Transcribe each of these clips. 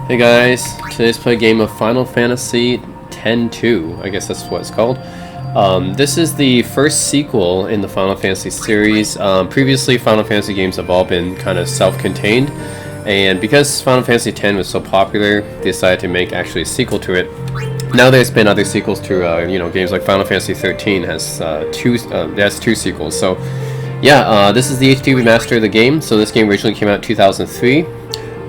Hey guys, today's play a game of Final Fantasy X-2, I guess that's what it's called. This is the first sequel in the Final Fantasy series. Previously, Final Fantasy games have all been kind of self-contained, and because Final Fantasy X was so popular, they decided to make actually a sequel to it. Now there's been other sequels to games like Final Fantasy 13 has two sequels. So yeah, this is the HD remaster of the game. So this game originally came out in 2003.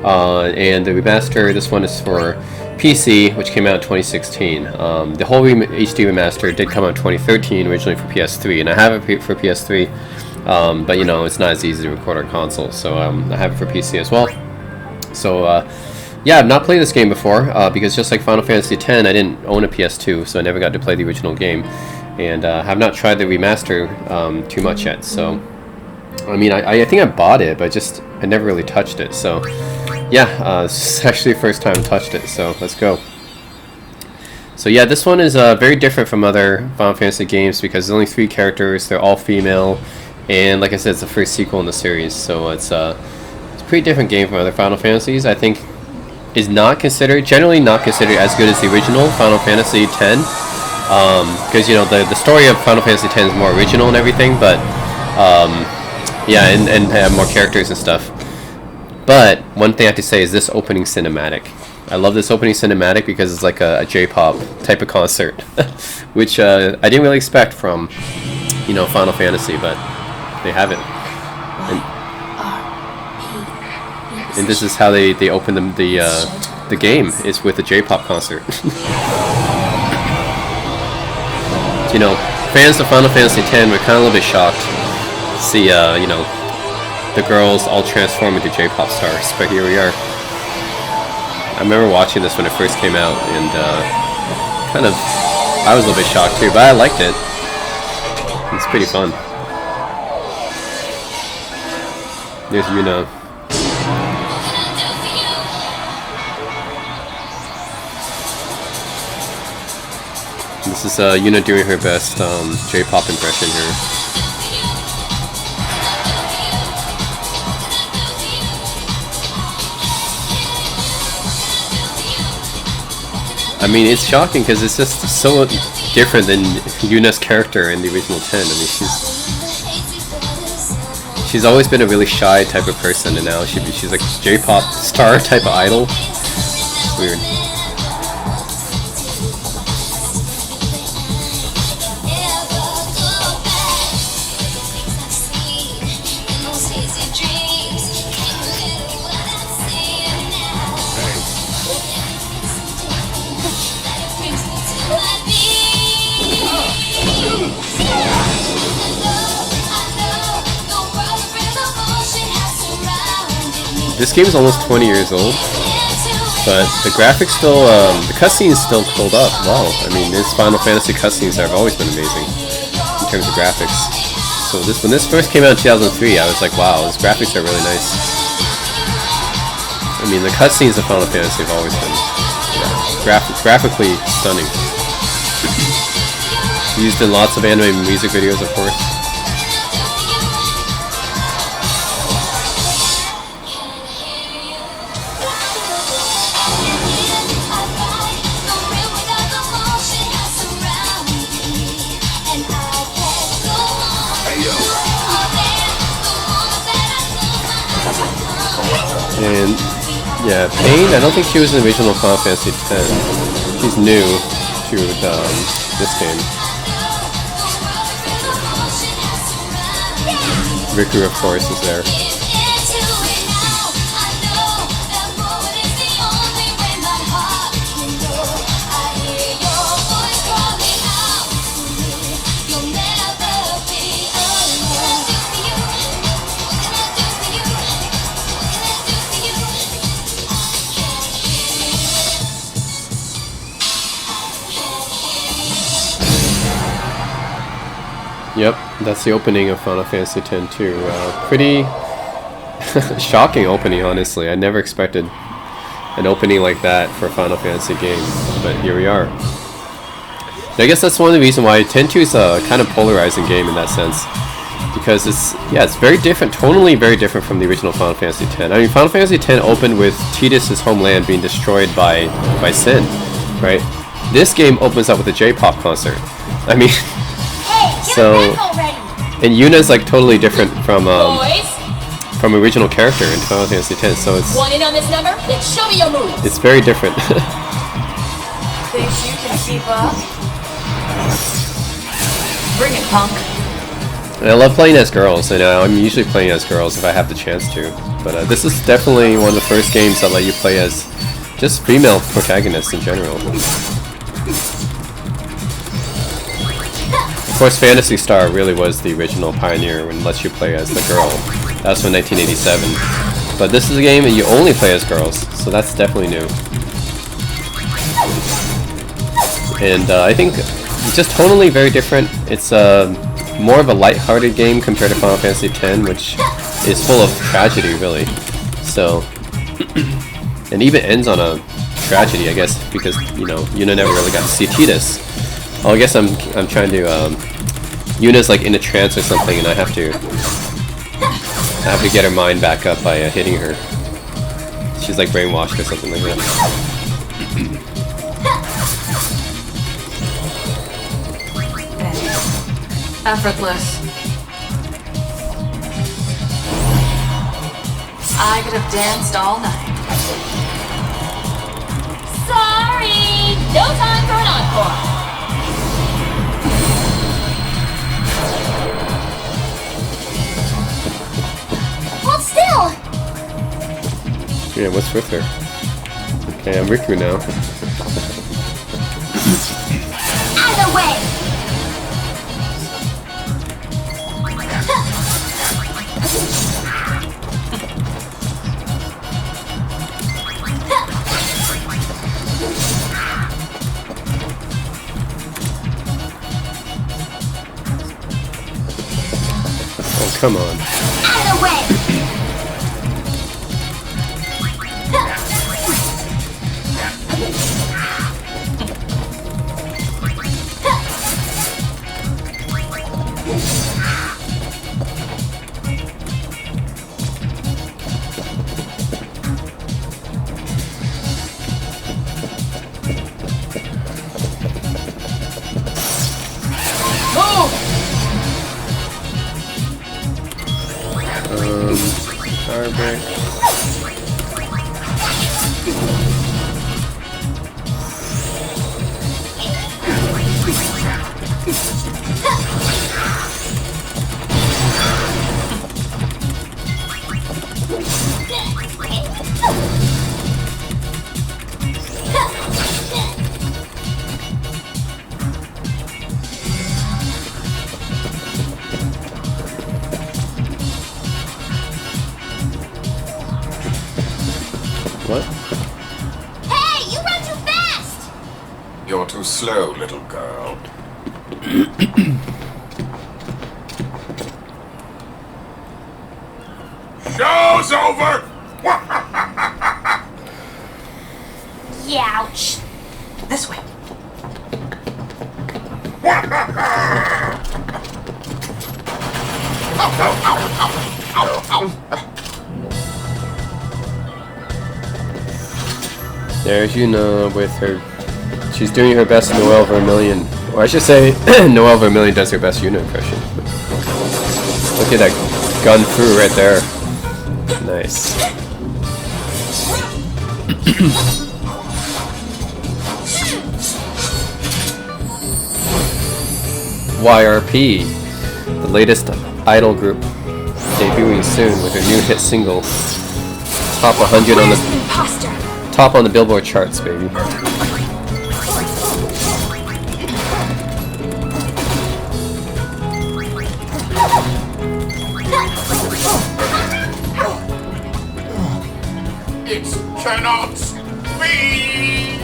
And the remaster, this one is for PC, which came out in 2016. The whole HD remaster did come out in 2013, originally for PS3, and I have it for PS3, but you know, it's not as easy to record on console, so I have it for PC as well. So yeah, I've not played this game before, because just like Final Fantasy X, I didn't own a PS2, so I never got to play the original game, and have not tried the remaster too much yet. So I mean, I think I bought it, but I never really touched it. So yeah, this is actually the first time I touched it, so let's go. So yeah, this one is very different from other Final Fantasy games because there's only 3 characters, they're all female, and like I said, it's the first sequel in the series, so it's a pretty different game from other Final Fantasies. I think is generally not considered as good as the original Final Fantasy X, because you know, the story of Final Fantasy X is more original and everything, but yeah, and have more characters and stuff. But one thing I have to say is this opening cinematic. I love this opening cinematic because it's like a J-pop type of concert, which I didn't really expect from, you know, Final Fantasy, but they have it. And this is how they open the game, is with a J-pop concert. You know, fans of Final Fantasy X were kind of a little bit shocked to see, you know, the girls all transform into J-pop stars, but here we are. I remember watching this when it first came out, and I was a little bit shocked too, but I liked it. It's pretty fun. There's Yuna. This is Yuna doing her best J-pop impression here. I mean, it's shocking because it's just so different than Yuna's character in the original 10. I mean, she's always been a really shy type of person, and now she's like a J-pop star type of idol. It's weird. This game is almost 20 years old, but the graphics still, the cutscenes still hold up well. I mean, these Final Fantasy cutscenes have always been amazing in terms of graphics. So when this first came out in 2003, I was like, wow, these graphics are really nice. I mean, the cutscenes of Final Fantasy have always been graphically stunning. Used in lots of anime music videos, of course. And yeah, Pain, I don't think she was in the original Final Fantasy X. She's new to this game. Riku, of course, is there. Yep, that's the opening of Final Fantasy X too. Pretty shocking opening, honestly. I never expected an opening like that for a Final Fantasy game, but here we are. And I guess that's one of the reasons why X-2 is a kind of polarizing game in that sense. because it's very different, tonally very different from the original Final Fantasy X. I mean, Final Fantasy X opened with Tidus' homeland being destroyed by Sin, right? This game opens up with a J-pop concert. I mean, so, and Yuna's like totally different from original character in Final Fantasy X. So it's want in on this number? Then show me your moves. It's very different. Think you can keep up? Bring it, punk. And I love playing as girls, and I'm usually playing as girls if I have the chance to. But this is definitely one of the first games that let you play as just female protagonists in general. Of course, Phantasy Star really was the original pioneer and lets you play as the girl. That was from 1987. But this is a game that you only play as girls, so that's definitely new. And I think just tonally very different. It's more of a light-hearted game compared to Final Fantasy X, which is full of tragedy, really. So, and even ends on a tragedy, I guess, because Yuna never really got to see Tidus. Oh, I guess I'm trying to Yuna's like in a trance or something, and I have to get her mind back up by hitting her. She's like brainwashed or something like that. Effortless. I could have danced all night. Sorry! No time for an encore! Hold still! Yeah, what's with her? Okay, I'm Riku now. Out of the way! Oh, come on. Out of the way! Power break. What? Hey, you run too fast! You're too slow, little girl. Show's over! Youch! This way. There's Yuna with her. She's doing her best Noelle Vermillion. Or I should say, Noelle Vermillion does her best Yuna impression. Look at that gun through right there. Nice. YRP, the latest idol group, debuting soon with her new hit single. Top 100 on the top on the Billboard charts, baby. It cannot be!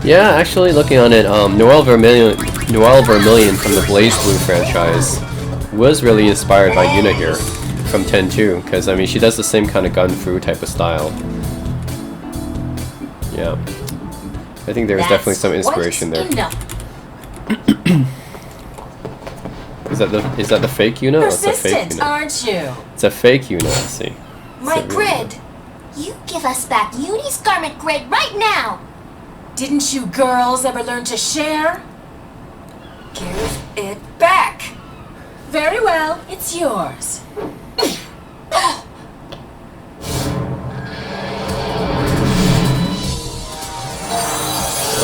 Yeah, actually, looking on it, Noelle Vermillion from the Blaze Blue franchise was really inspired by Yuna here from 10-2, because I mean she does the same kind of gun-fu type of style. Yeah. I think there was definitely some inspiration there. Enough. Is that the fake Yuna? It's a fake Persistent, Yuna. aren't you? It's a fake Yuna. Let's see. My Is it really- grid! You give us back Uni's garment grid right now! Didn't you girls ever learn to share? Give it back. Very well, it's yours.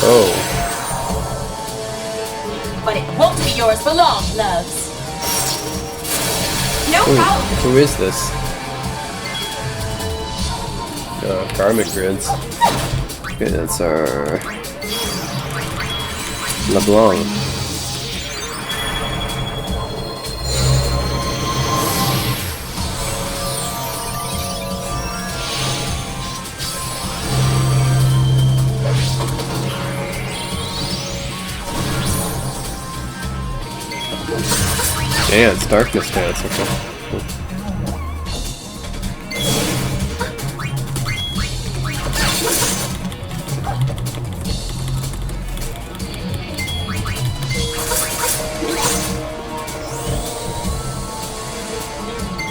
Oh. But it won't be yours for long, loves. No problem. Who is this? Garment grids. Okay, that's our LeBlanc. Dance, darkness dance, okay. Cool.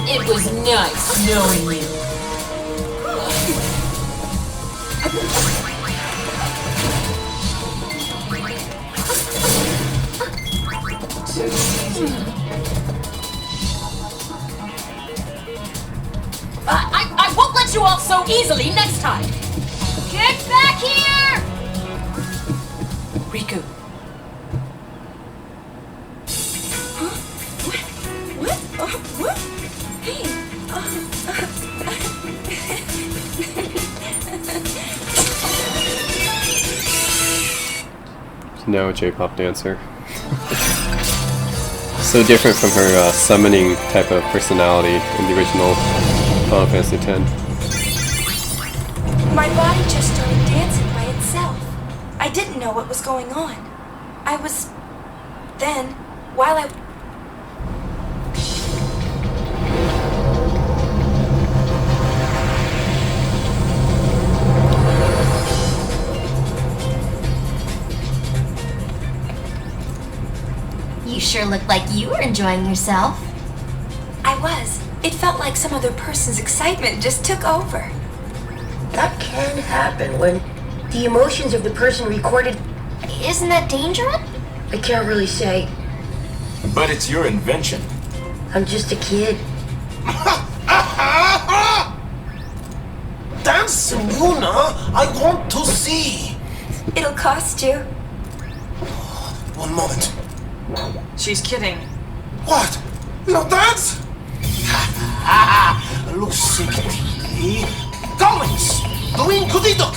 It was nice knowing you. I won't let you off so easily next time. Get back here! Riku. What? Hey, Now a J-pop dancer. So different from her summoning type of personality in the original Final Fantasy X. My body just started dancing by itself. I didn't know what was going on. I was... Then, while I... you sure look like you were enjoying yourself. I was. It felt like some other person's excitement just took over. That can happen when the emotions of the person recorded. Isn't that dangerous? I can't really say. But it's your invention. I'm just a kid. Dance, Luna! I want to see! It'll cost you. One moment. She's kidding. What? No dance? Lucidity. Collins! Doing Kudidok!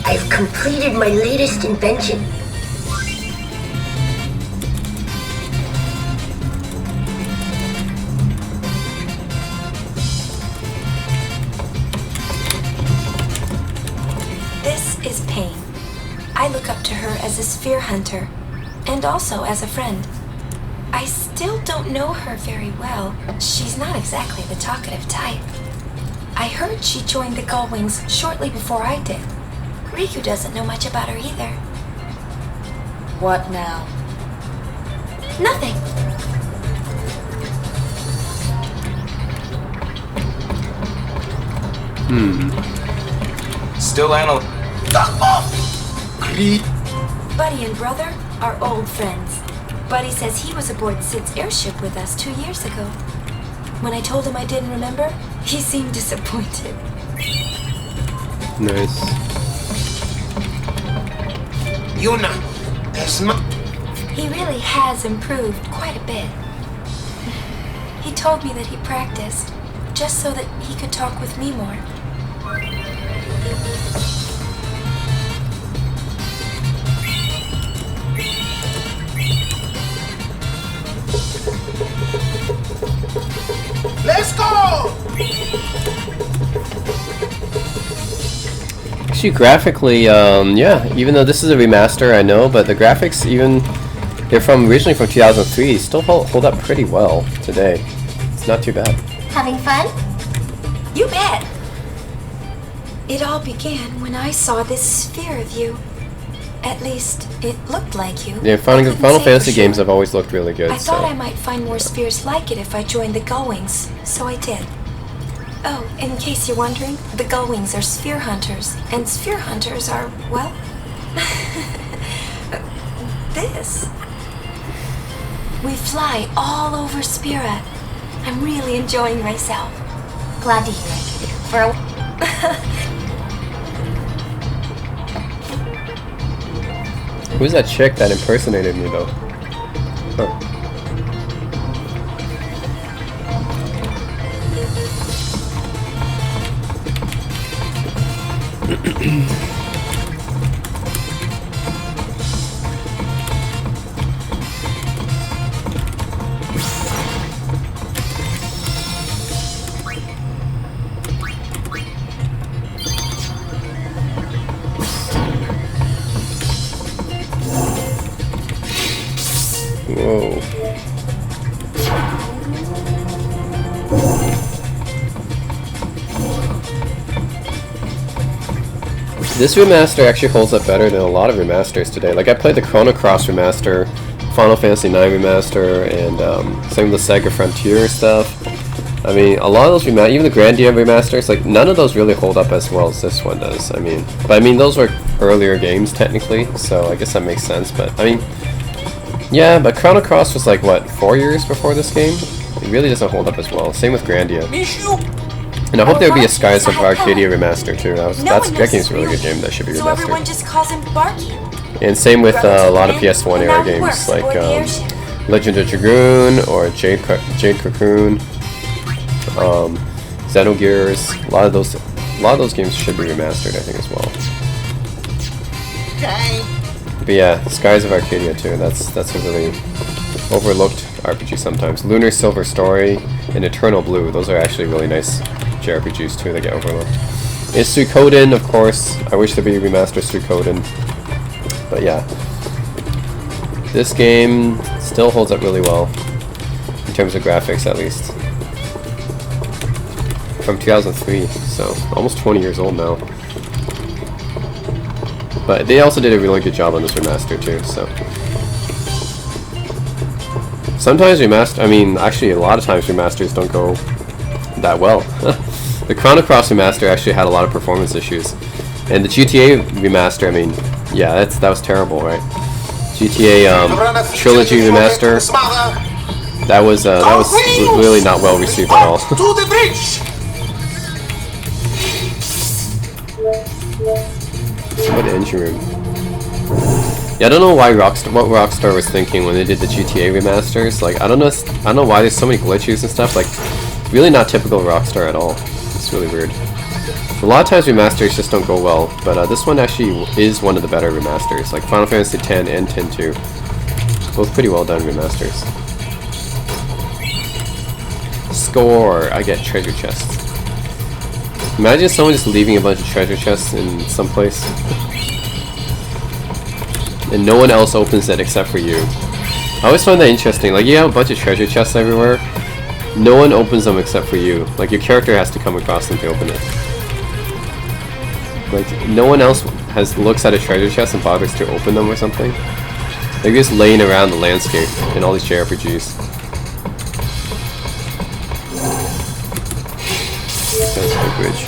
I've completed my latest invention. This is Pain. I look up to her as a sphere hunter, and also as a friend. I still don't know her very well. She's not exactly the talkative type. I heard she joined the Gullwings shortly before I did. Riku doesn't know much about her either. What now? Nothing. Still analyzing. Buddy and Brother are old friends. Buddy says he was aboard Sid's airship with us 2 years ago. When I told him I didn't remember, he seemed disappointed. Nice. Yuna, there's no... He really has improved quite a bit. He told me that he practiced, just so that he could talk with me more. Let's go! Actually, graphically, yeah, even though this is a remaster, I know, but the graphics, even, they're originally from 2003, still hold up pretty well today. It's not too bad. Having fun? You bet. It all began when I saw this sphere of you. At least, it looked like you. Yeah, Final Fantasy games have always looked really good. I thought I might find more spheres like it if I joined the Gullwings, so I did. Oh, in case you're wondering, the Gullwings are sphere hunters, and sphere hunters are, well, this. We fly all over Spira. I'm really enjoying myself. Glad to hear it. For a Who's that chick that impersonated me though? Huh. Whoa. This remaster actually holds up better than a lot of remasters today. Like, I played the Chrono Cross remaster, Final Fantasy IX remaster, and same with the Sega Frontier stuff. I mean, a lot of those even the Grandia remasters, like, none of those really hold up as well as this one does. I mean, those were earlier games technically, so I guess that makes sense. But I mean, yeah, but Chrono Cross was like, what, 4 years before this game? It really doesn't hold up as well. Same with Grandia. And I hope there would be a Skies of Arcadia remaster too. That game's a really good game that should be remastered. So everyone just calls him Barky. And same with a lot of PS1 era games like Legend of Dragoon or Jade Cocoon, Xenogears. A lot of those games should be remastered, I think, as well. Okay. But yeah, Skies of Arcadia too. That's a really overlooked RPG sometimes. Lunar Silver Story and Eternal Blue. Those are actually really nice JRPGs too. That get overlooked. And Suikoden, of course. I wish there'd be a remaster Suikoden. But yeah, this game still holds up really well in terms of graphics, at least. From 2003, so almost 20 years old now. But they also did a really good job on this remaster too, so. Sometimes actually a lot of times remasters don't go that well. The Chrono Cross remaster actually had a lot of performance issues. And the GTA remaster, I mean, yeah, that was terrible, right? GTA Trilogy remaster, that was really not well received at all. To the bridge! What an engine room. Yeah, I don't know why what Rockstar was thinking when they did the GTA remasters. Like, I don't know why there's so many glitches and stuff. Like, really not typical Rockstar at all. It's really weird. A lot of times remasters just don't go well, but this one actually is one of the better remasters. Like Final Fantasy X and X-2, both pretty well done remasters. Score! I get treasure chests. Imagine someone just leaving a bunch of treasure chests in some place. And no one else opens it except for you. I always find that interesting. Like, you have a bunch of treasure chests everywhere. No one opens them except for you. Like, your character has to come across them to open it. Like, no one else looks at a treasure chest and bothers to open them or something. They're just laying around the landscape in all these JRPGs. That's the bridge.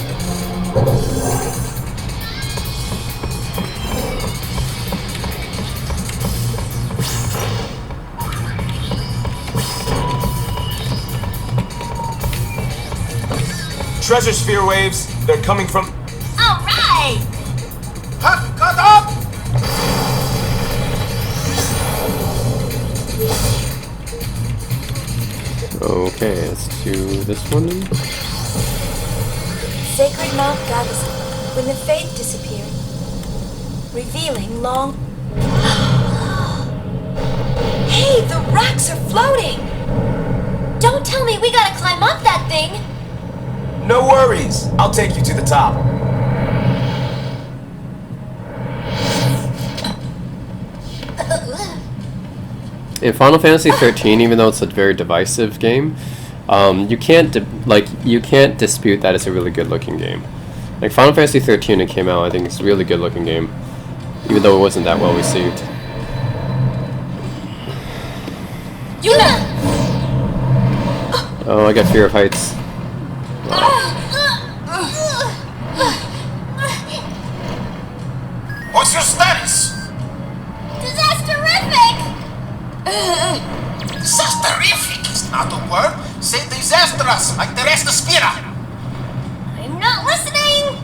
Treasure sphere waves, they're coming from... All right! Cut up! Okay, let's do this one then. Sacred Mount Goddess, when the faith disappeared, revealing long... Hey, the rocks are floating! Don't tell me we gotta climb up that thing! No worries, I'll take you to the top. In Final Fantasy 13, even though it's a very divisive game, you can't dispute that it's a really good-looking game. Like Final Fantasy 13 when it came out, I think it's a really good looking game, even though it wasn't that well received. Oh, I got fear of heights. What's your status? Disasterific! Disasterific is not a word. Say disastrous, like the rest of Spira. I'm not listening!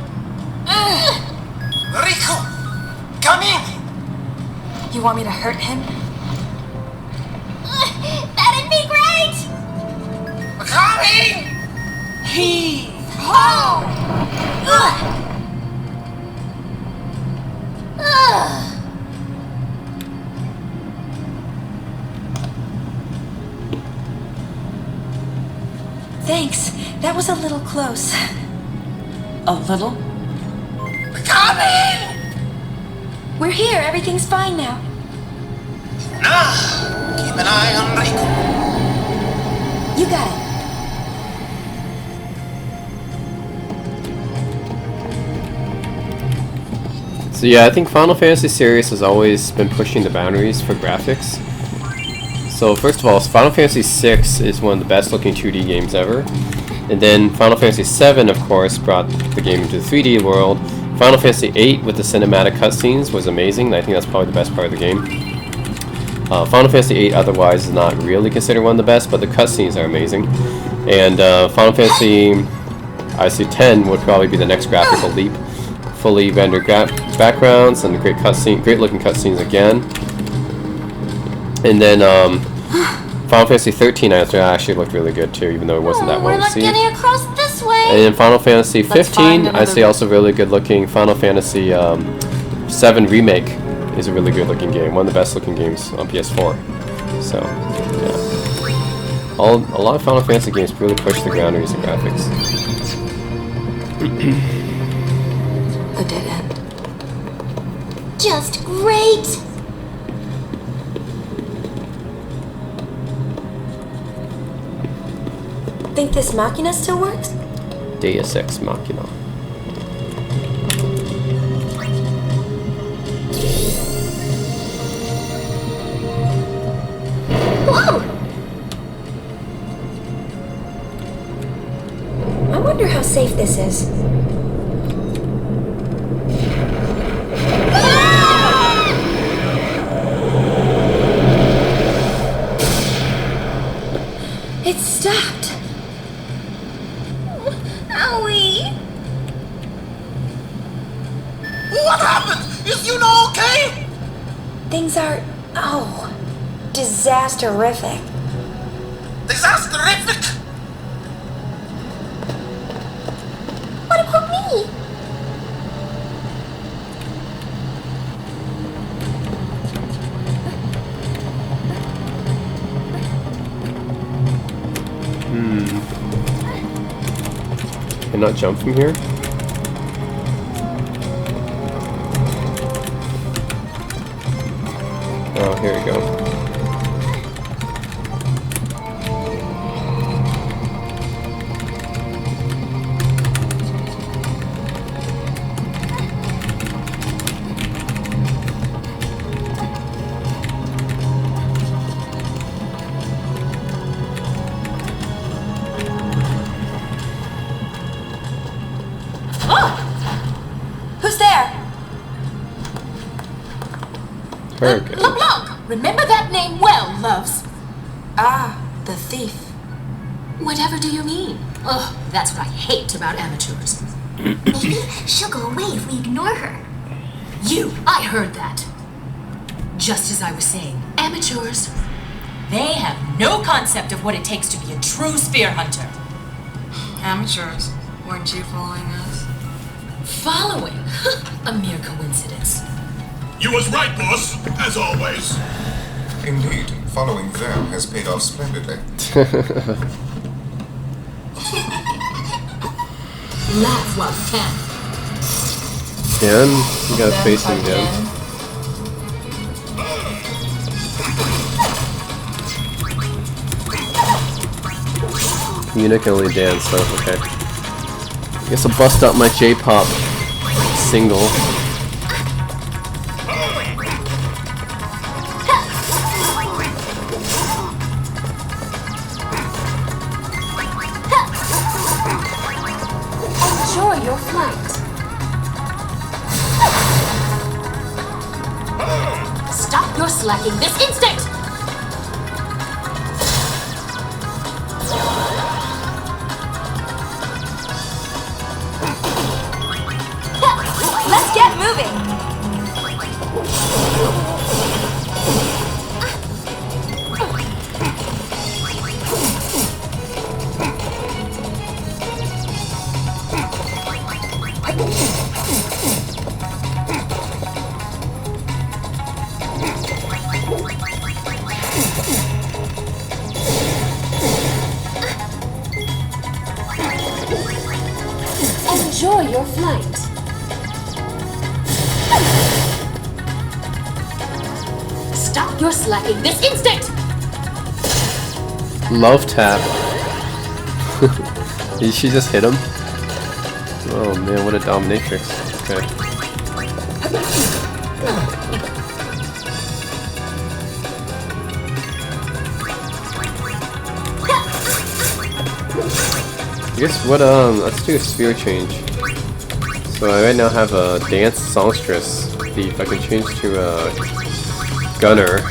Riku, come in. You want me to hurt him? That'd be great! Come in. Thanks. That was a little close. A little? Come in. We're here. Everything's fine now. Now, keep an eye on Riku. You got it. So yeah, I think Final Fantasy series has always been pushing the boundaries for graphics. So first of all, Final Fantasy VI is one of the best looking 2D games ever. And then Final Fantasy VII, of course, brought the game into the 3D world. Final Fantasy VIII with the cinematic cutscenes was amazing. I think that's probably the best part of the game. Final Fantasy VIII otherwise is not really considered one of the best, but the cutscenes are amazing. And Final Fantasy, I see 10 would probably be the next graphical leap. Fully rendered backgrounds and great looking cutscenes again. And then Final Fantasy 13 actually looked really good too, even though it wasn't that well We're not received. getting across this way! And then Final Fantasy 15, find I see another- also really good looking. Final Fantasy 7 Remake is a really good looking game, one of the best looking games on PS4. So, yeah. A lot of Final Fantasy games really push the boundaries of graphics. A dead end. Just great! Think this machina still works? Deus Ex Machina. Whoa! I wonder how safe this is. It stopped. Owie! What happened? Is you know okay? Things are, disasterific. Disasterific. What about me? Cannot jump from here? Oh, here we go. Who's there? Very good. LeBlanc! Remember that name well, loves. Ah, the thief. Whatever do you mean? Ugh, that's what I hate about amateurs. Maybe she'll go away if we ignore her. I heard that. Just as I was saying, amateurs, they have no concept of what it takes to be a true spear hunter. Amateurs, weren't you following us? Following? A mere coincidence. You was right, boss, as always. Indeed, following them has paid off splendidly. Laugh while you can. Again, you gotta face him again. Yuna can only dance, so okay. I guess I'll bust out my J-pop single. Enjoy your flight. Stop your slacking this instant! Let's get moving! Enjoy your flight. Stop your slacking this instant! Love tap. Did she just hit him? Oh man, what a dominatrix. Okay. I guess what, let's do a sphere change. So I right now have a dance songstress. See if I can change to a gunner.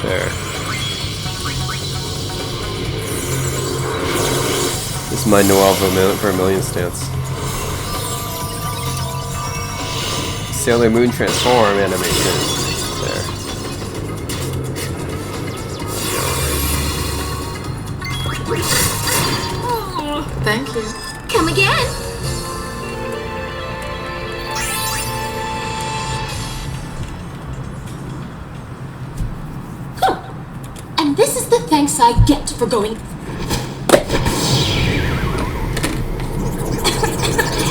There. This is my Noel Vermilion stance. Sailor Moon transform animation. There. Thank you. Come again. And this is the thanks I get for going.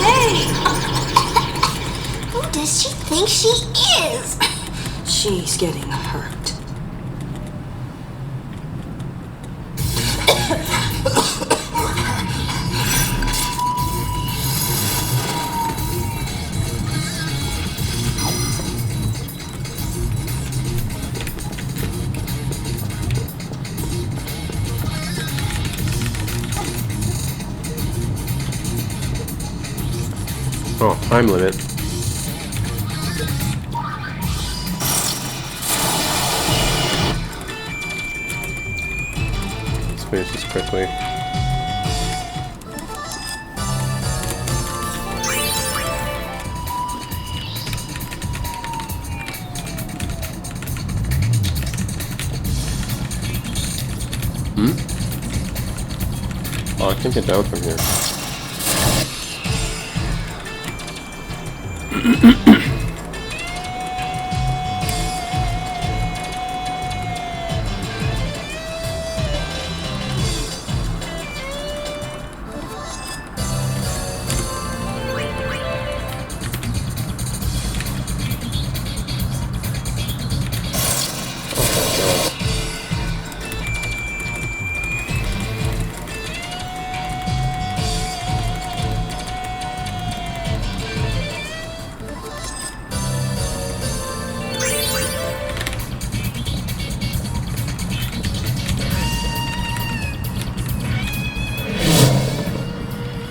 Hey! Who does she think she is? She's getting hurt. Oh, time limit. Let's finish this quickly. Oh, I can't get down from here.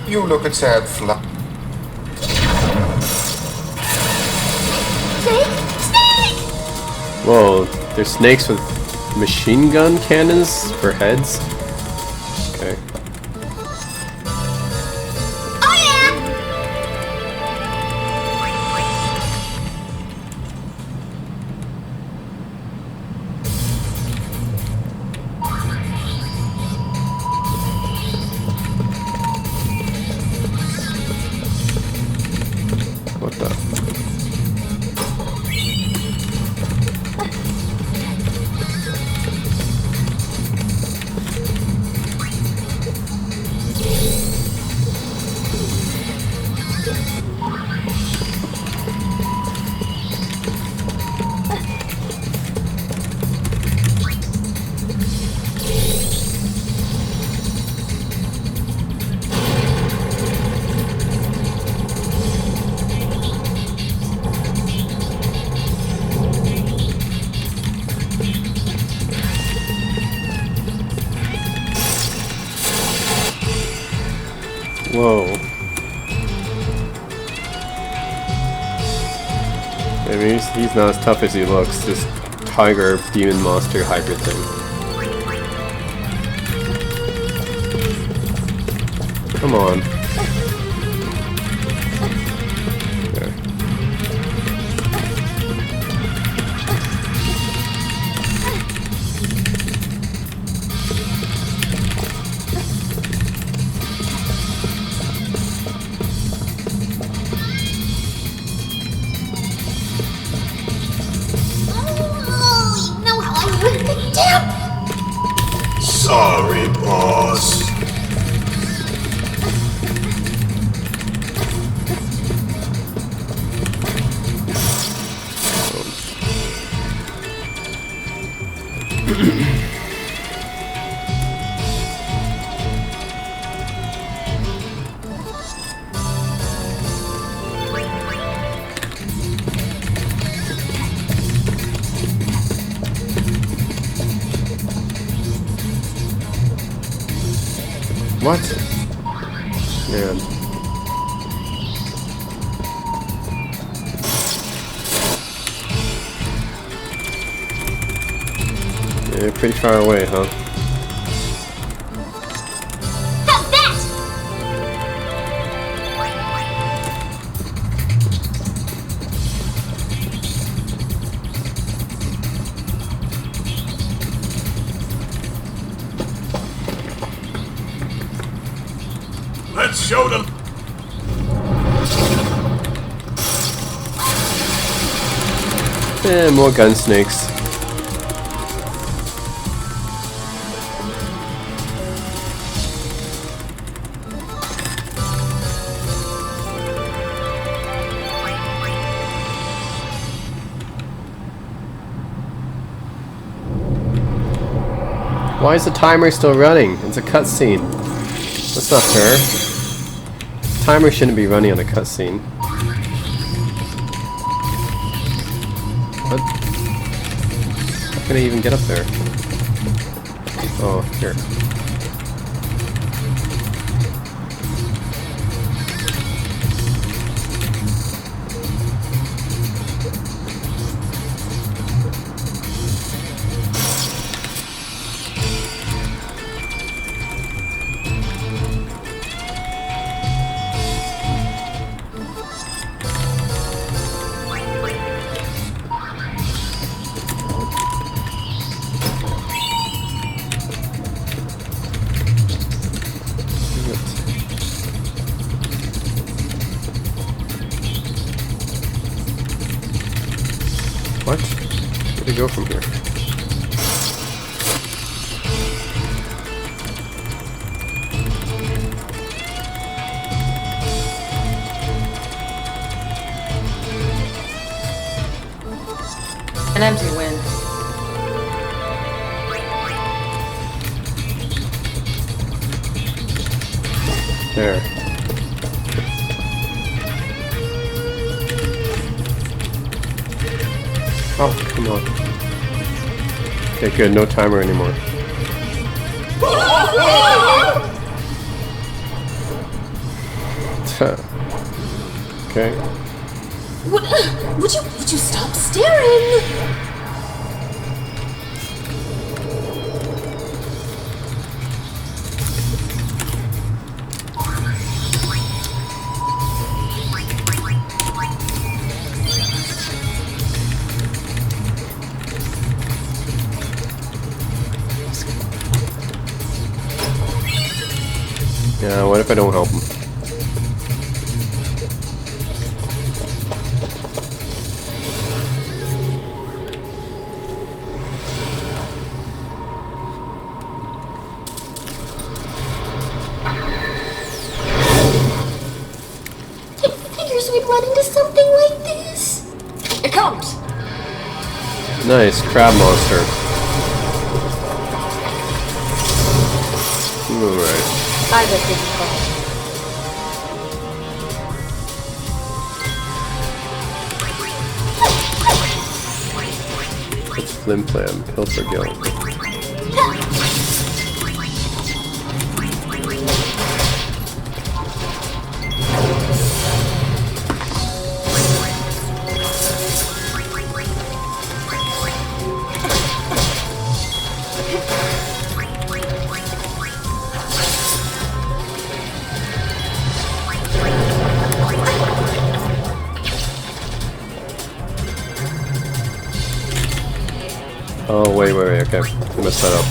You look a tad flat. Whoa, there's snakes with machine gun cannons for heads? Okay. What the? Whoa. Maybe he's not as tough as he looks, this tiger demon monster hybrid thing. Come on. There. Oh, you know how I ruined the dip! Sorry, boss. What? Man. Yeah, pretty far away, huh? How's that? Let's show them. More gun snakes. Why is the timer still running? It's a cutscene. That's not fair. The timer shouldn't be running on a cutscene. What? How can I even get up there? Oh, here. What? Where do we go from here? An empty win. There. Oh, come on. Okay, good. No timer anymore. Okay. Would you stop staring? Yeah, what if I don't help him? Figures we'd run into something like this. It comes. Nice, crab monster. Alright. I bet this is fun. It's Flim Flam, Pills for Guild. Okay, I messed that up.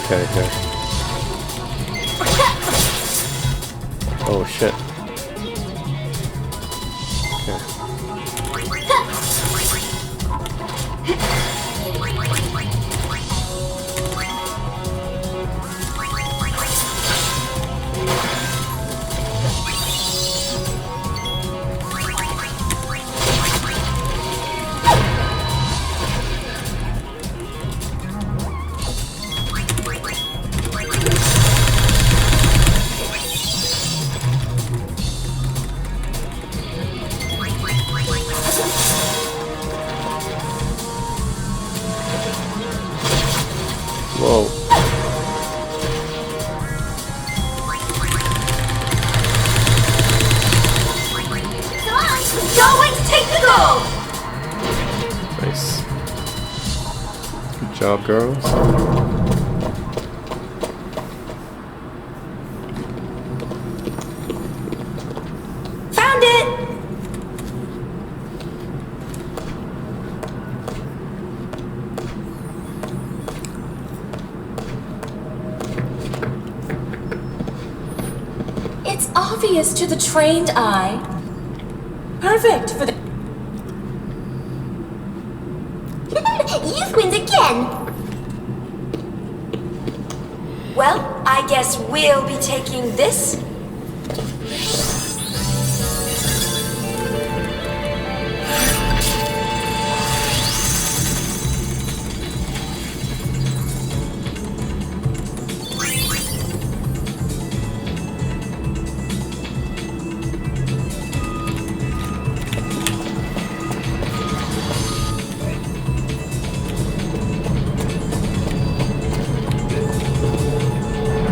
Okay, okay. Oh shit. Whoa. Going to take the gold! Nice. Good job, girls. Found it! It's obvious to the trained eye. Perfect for the... You've winned again! Well, I guess we'll be taking this.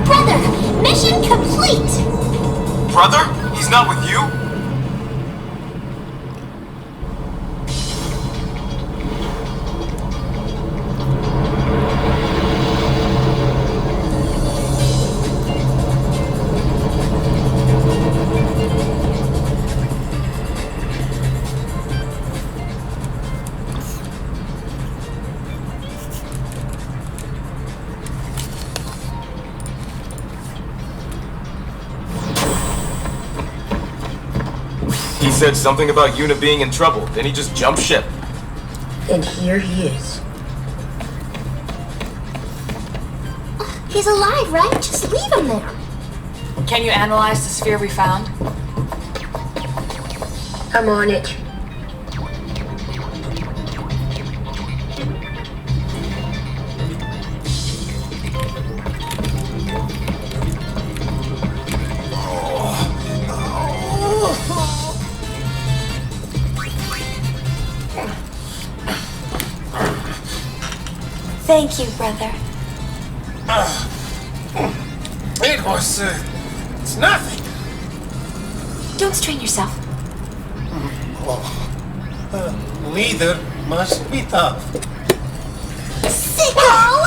Brother, mission complete! Brother? He's not with you? He said something about Yuna being in trouble, then he just jumped ship. And here he is. He's alive, right? Just leave him there. Can you analyze the sphere we found? I'm on it. Thank you, brother. It was, it's nothing. Don't strain yourself. Leader must be tough. Sicko!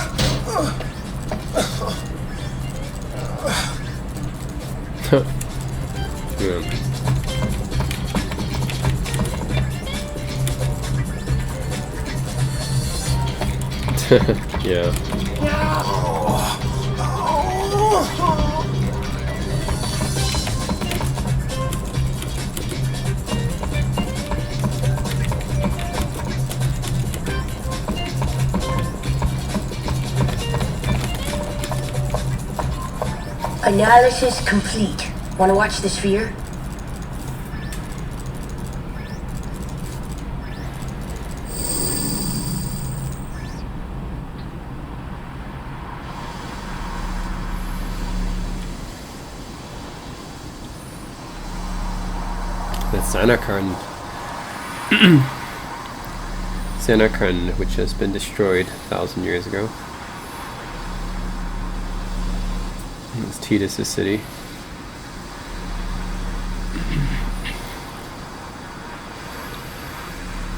Yeah. Yeah. Analysis complete. Want to watch the sphere? That's Anarkhan. Anarkhan, which has been destroyed 1,000 years ago. It's Tidus' city.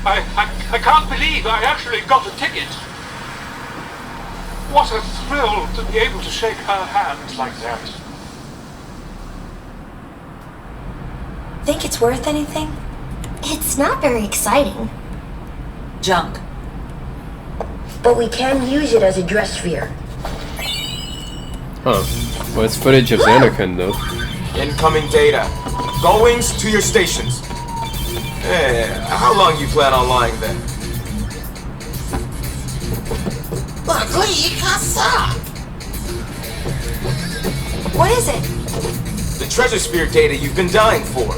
I can't believe I actually got a ticket. What a thrill to be able to shake her hand like that. Think it's worth anything? It's not very exciting. Junk. But we can use it as a dress sphere. Huh. Well, it's footage of Xanarkand, though. Incoming data. Goings to your stations. How long you plan on lying then? What is it? The treasure sphere data you've been dying for.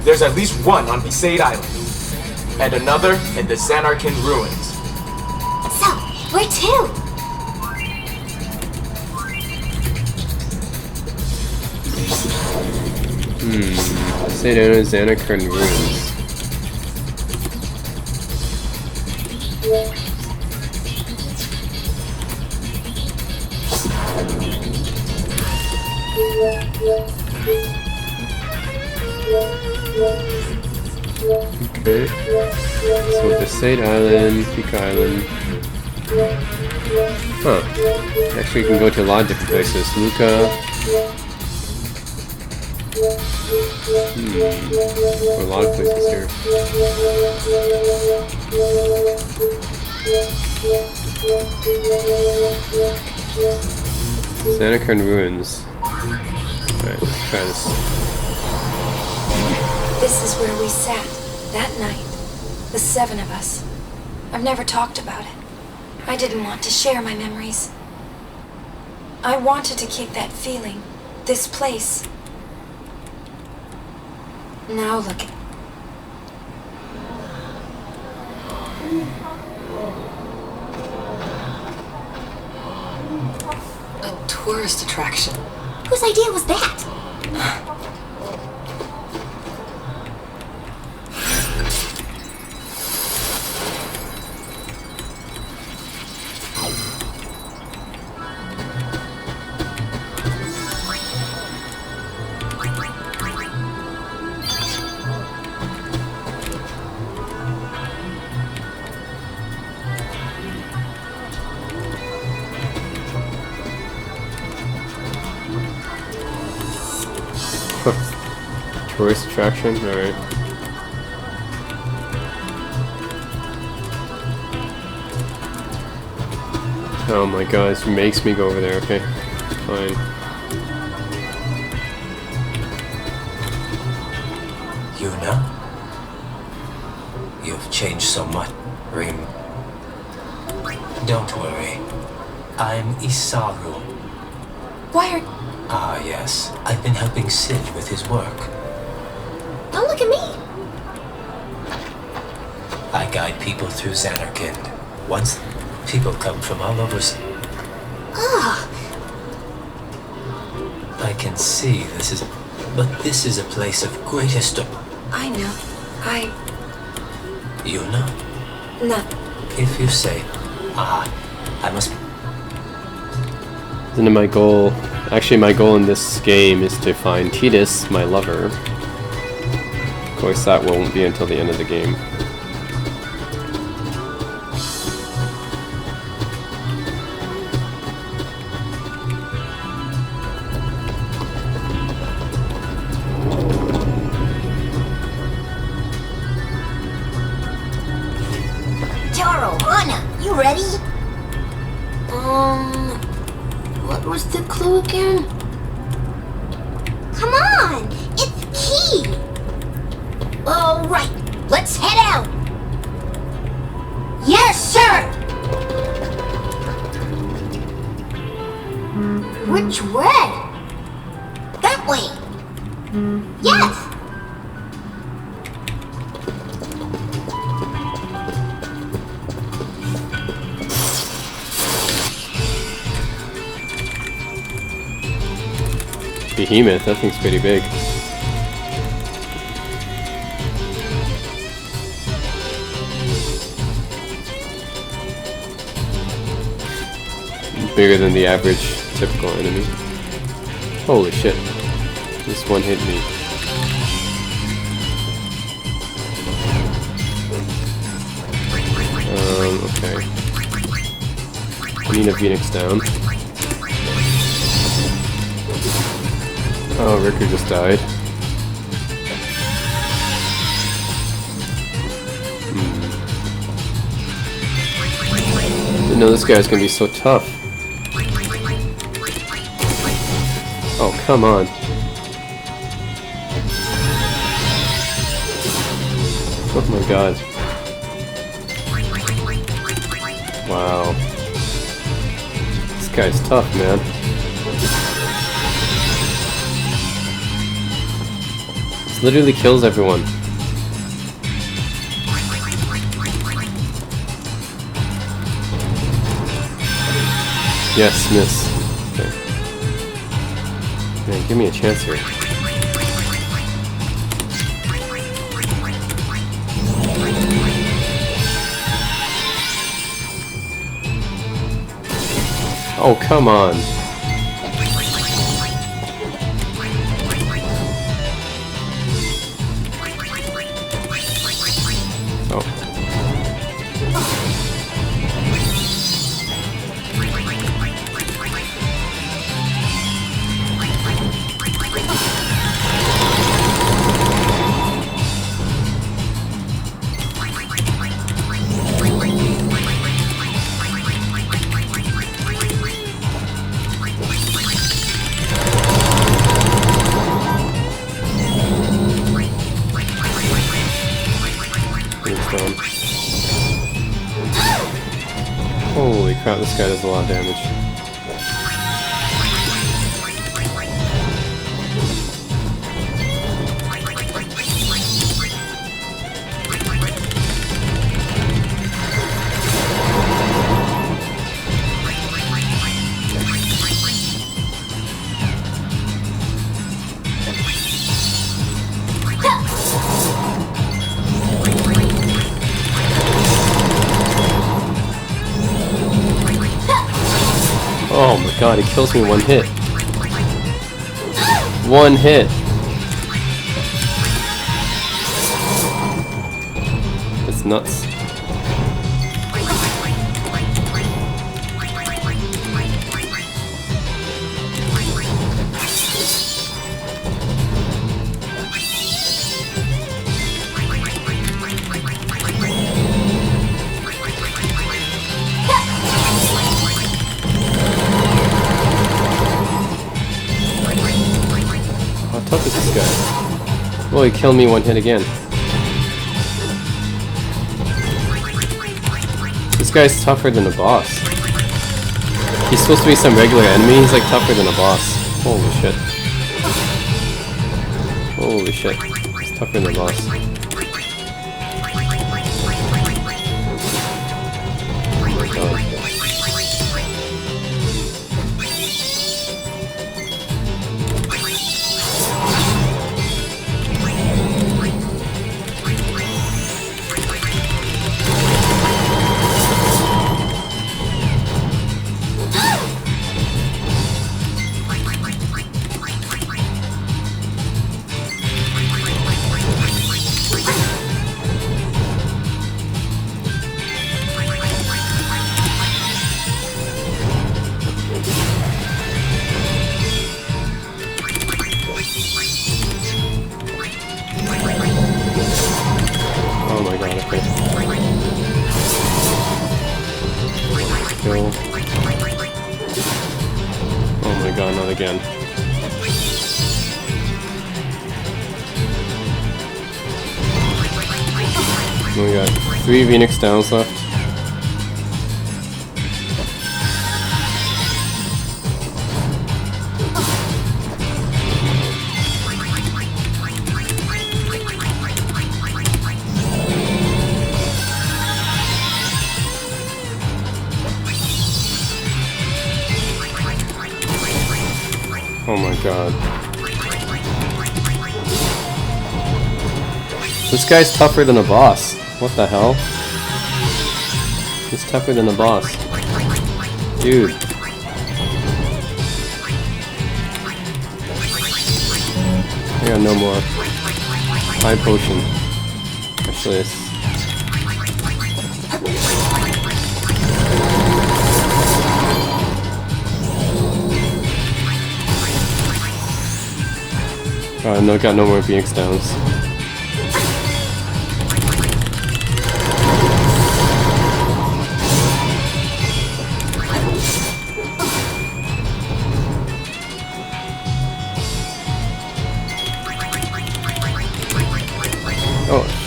There's at least one on Besaid Island. And another in the Xanarkand ruins. So, where to? Say down as Xanarkand ruins. Okay. So Besaid Island, Pika Island. Huh. Actually, you can go to a lot of different places. Luca. A lot of places here. Xanarkand ruins. Alright, let's try this. This is where we sat that night. The 7 of us. I've never talked about it. I didn't want to share my memories. I wanted to keep that feeling. This place. Now look at... A tourist attraction. Whose idea was that? Tourist attraction? Alright. Oh my god, this makes me go over there. Okay, fine. Yuna? You've changed so much, Rim. Don't worry. I'm Isaru. Why are... Ah, yes. I've been helping Sid with his work. Don't look at me. I guide people through Xanarkand. Once, people come from all over... Ah. I can see this is... But this is a place of great history. I know. Yuna? No. If you say, I must... Isn't it my goal? Actually, my goal in this game is to find Tidus, my lover. Of course, that won't be until the end of the game. Taro, Anna, you ready? What was the clue again? Come on! It's the key! Alright, let's head out! Yes, sir! Which way? That way! Yes! Behemoth, that thing's pretty big. Bigger than the average typical enemy. Holy shit. This one hit me. Okay. Need a Phoenix down. Oh, Ricker just died. Didn't know this guy's gonna be so tough. Oh, come on. Oh my god. Wow. This guy's tough, man. This literally kills everyone. Yes, miss. Okay. Man, give me a chance here. Oh, come on. Oh. Holy crap, this guy does a lot of damage. Oh my god, he kills me one hit. One hit. It's nuts. How tough is this guy? Well, he killed me one hit again. This guy's tougher than the boss. He's supposed to be some regular enemy, he's like tougher than a boss. Holy shit. Holy shit. He's tougher than the boss. Oh my god. Oh my god, okay. Kill. Oh my god, not again. We got 3 Phoenix downs left. Oh my god. This guy's tougher than a boss. What the hell? He's tougher than a boss. Dude. I got no more. High potion. Actually, it's... No, got no more BX downs. Oh.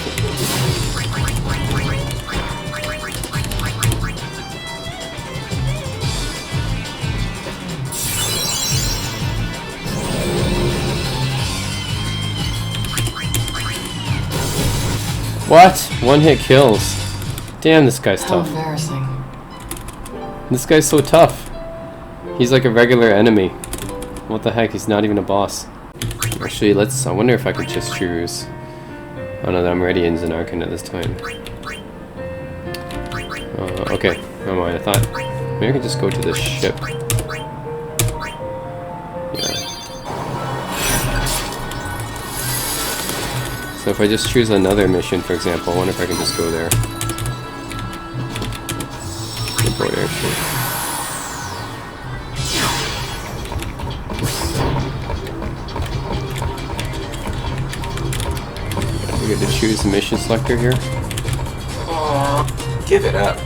What? One hit kills. Damn, this guy's How tough. embarrassing. This guy's so tough. He's like a regular enemy. What the heck? He's not even a boss. Actually, I wonder if I could just choose. Oh no, I'm already in Zanarkand at this time. Okay, never mind. I thought maybe I could just go to this ship. Yeah. So if I just choose another mission, for example, I wonder if I can just go there. Go there, sure. We get to choose the mission selector here. Give it up.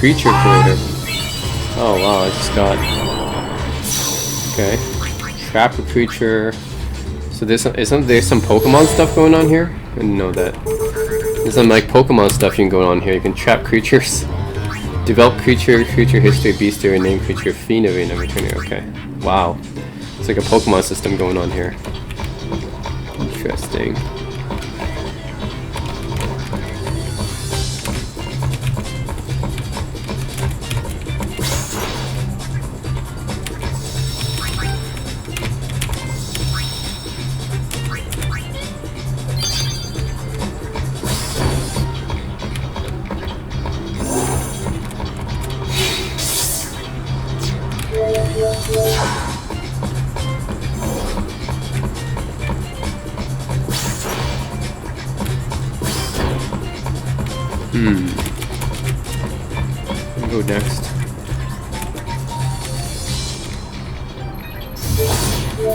Creature creator. Oh wow, I just got. Okay. Trap a creature. So there's some Pokemon stuff going on here? I didn't know that. There's some like Pokemon stuff you can go on here. You can trap creatures. Develop creature history, bestiary, name creature, Phenovine every turn. Okay. Wow. It's like a Pokemon system going on here. Interesting. Go next.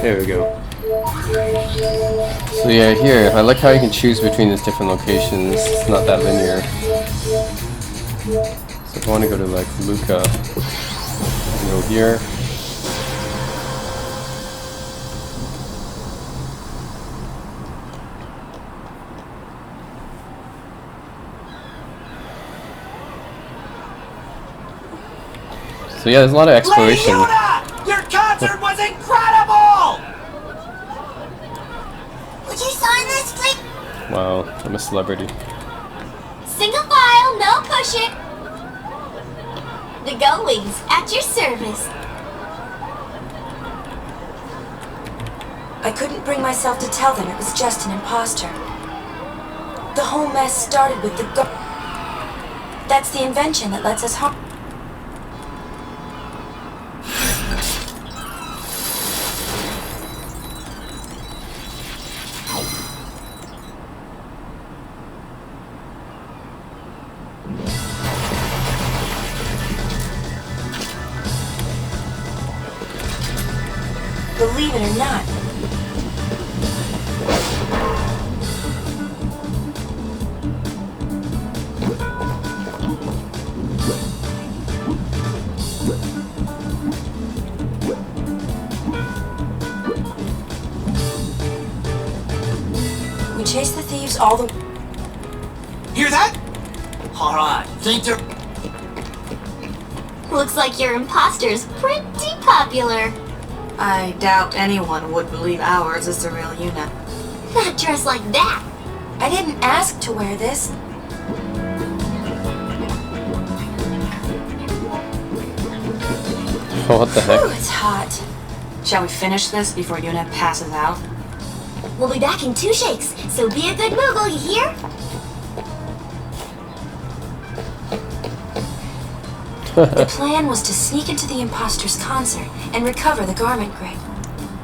There we go. So yeah, here, I like how you can choose between these different locations. It's not that linear. So if I want to go to like Luca, I can go here. So yeah, there's a lot of exploration. Your concert was incredible! Would you sign this, please? Wow, I'm a celebrity. Single file, no pushing. The Go Wings at your service. I couldn't bring myself to tell them it was just an imposter. The whole mess started with the That's the invention that lets us harm. Believe it or not. We chased the thieves all the... Hear that? Alright, think they're... Looks like your imposter's pretty popular. I doubt anyone would believe ours is the real Yuna. Not dressed like that. I didn't ask to wear this. Oh, what the heck? Ooh, it's hot. Shall we finish this before Yuna passes out? We'll be back in 2 shakes, so be a good Moogle, you hear? The plan was to sneak into the imposter's concert and recover the garment grid.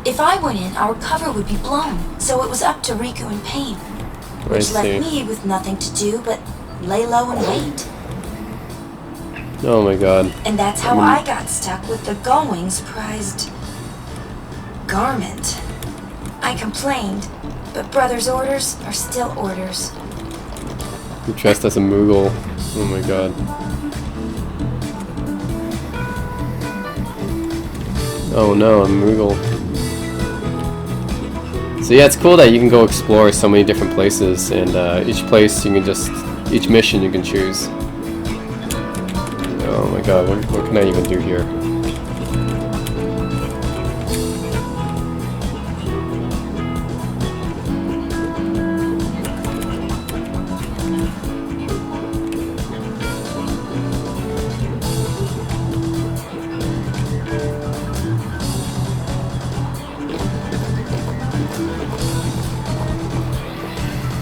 If I went in, our cover would be blown, so it was up to Riku and Pain, which left me with nothing to do but lay low and wait. Oh my god. And that's how I got stuck with the Gullwing's prized garment. I complained, but Brother's orders are still orders. You're dressed as a Moogle. Oh my god. Oh no, a Moogle. So yeah, it's cool that you can go explore so many different places, and each place you can each mission you can choose. Oh my god, what can I even do here?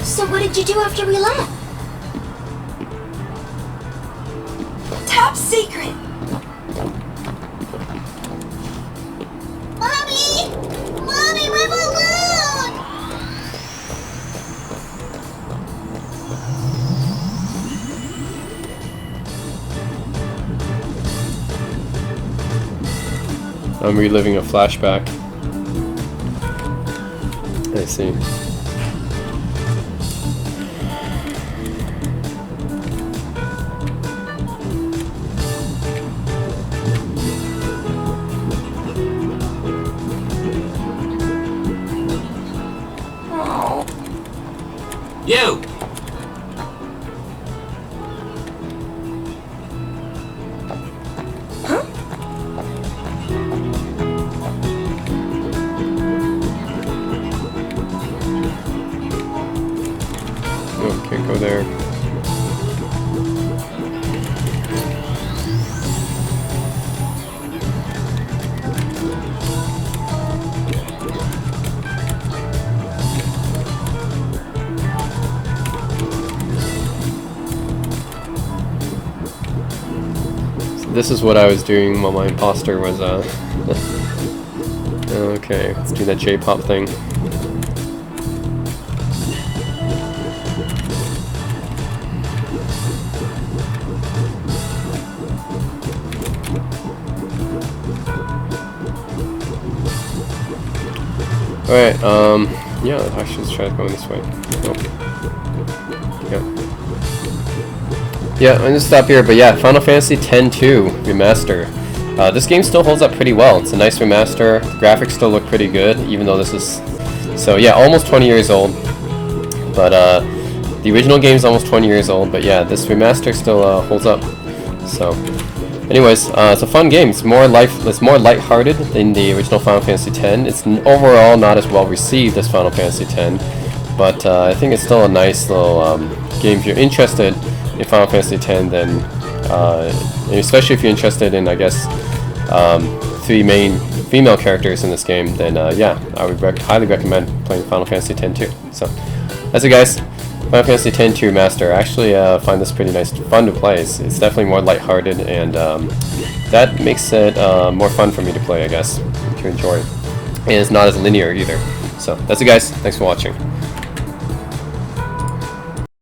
So what did you do after we left? Top secret! Mommy! Mommy, my balloon! I'm reliving a flashback. I see. You! Oh, can't go there. This is what I was doing while my imposter was, okay, let's do that J-pop thing. Alright, yeah, actually let's try going this way. Oh. Yeah. Yeah, I'm gonna stop here, but yeah, Final Fantasy X-2 Remaster. This game still holds up pretty well. It's a nice remaster. The graphics still look pretty good, even though this is... So yeah, almost 20 years old. But the original game is almost 20 years old, but yeah, this remaster still holds up. So, anyways, it's a fun game. It's more lighthearted than the original Final Fantasy X. It's overall not as well received as Final Fantasy X, but I think it's still a nice little game if you're interested in Final Fantasy X, then especially if you're interested in, I guess, 3 main female characters in this game, then yeah, I would highly recommend playing Final Fantasy X too. So, that's it, guys. Final Fantasy X-2 Remaster. I actually find this pretty nice, fun to play. It's definitely more lighthearted, and that makes it more fun for me to play, I guess, to enjoy. And it's not as linear either. So, that's it, guys. Thanks for watching.